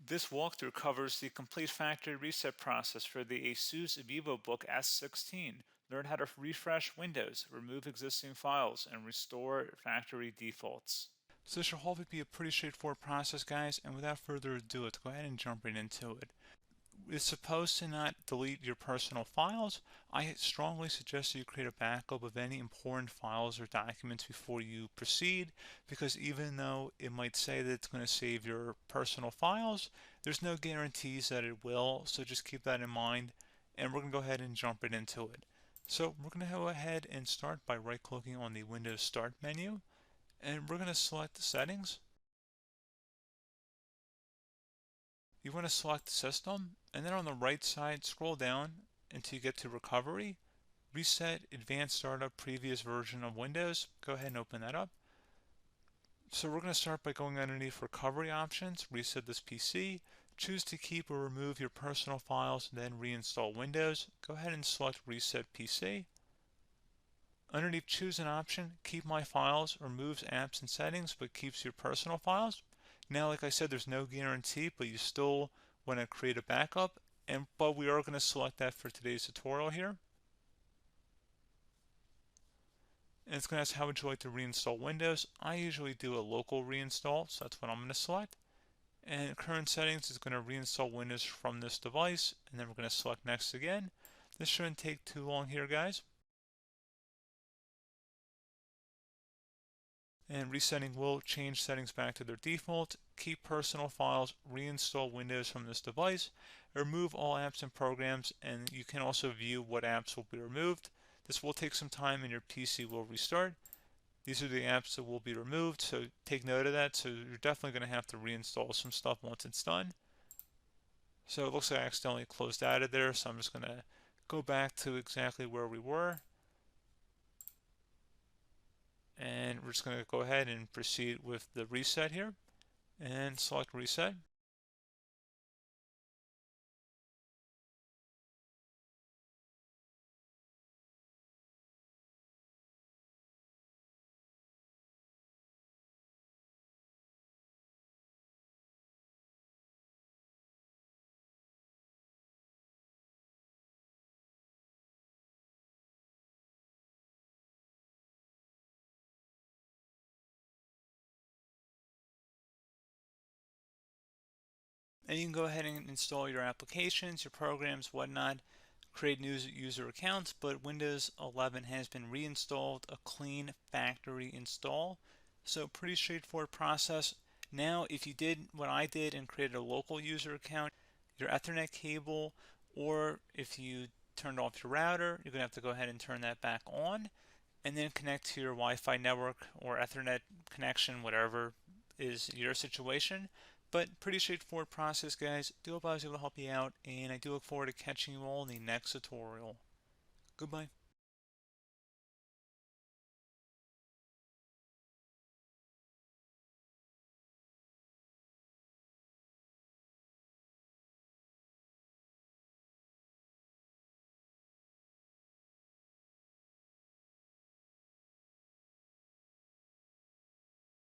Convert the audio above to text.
This walkthrough covers the complete factory reset process for the ASUS Vivobook S16. Learn how to refresh Windows, remove existing files, and restore factory defaults. So this should hopefully be a pretty straightforward process, guys, and without further ado, let's go ahead and jump right into it. It's supposed to not delete your personal files. I strongly suggest that you create a backup of any important files or documents before you proceed, because even though it might say that it's going to save your personal files, there's no guarantees that it will, so just keep that in mind, and we're going to go ahead and jump right into it. So we're going to go ahead and start by right-clicking on the Windows Start menu, and we're going to select Settings. You want to select System, and then on the right side, scroll down until you get to Recovery. Reset Advanced Startup Previous Version of Windows. Go ahead and open that up. So we're going to start by going underneath Recovery Options, reset this PC. Choose to keep or remove your personal files, then reinstall Windows. Go ahead and select Reset PC. Underneath Choose an option, Keep My Files removes apps and settings but keeps your personal files. Now, like I said, there's no guarantee, but you still want to create a backup, but we are going to select that for today's tutorial here. And it's going to ask how would you like to reinstall Windows. I usually do a local reinstall, so that's what I'm going to select. And current settings is going to reinstall Windows from this device, and then we're going to select next again. This shouldn't take too long here, guys. And resetting will change settings back to their default, keep personal files, reinstall Windows from this device, remove all apps and programs, and you can also view what apps will be removed. This will take some time and your PC will restart. These are the apps that will be removed, so take note of that. So you're definitely going to have to reinstall some stuff once it's done. So it looks like I accidentally closed out of there, so I'm just going to go back to exactly where we were. And we're just going to go ahead and proceed with the reset here and select reset. And you can go ahead and install your applications, your programs, whatnot, create new user accounts, but Windows 11 has been reinstalled, a clean factory install. So pretty straightforward process. Now, if you did what I did and created a local user account, your Ethernet cable, or if you turned off your router, you're going to have to go ahead and turn that back on, and then connect to your Wi-Fi network or Ethernet connection, whatever is your situation. But pretty straightforward process, guys. Do hope I was able to help you out, and I do look forward to catching you all in the next tutorial. Goodbye.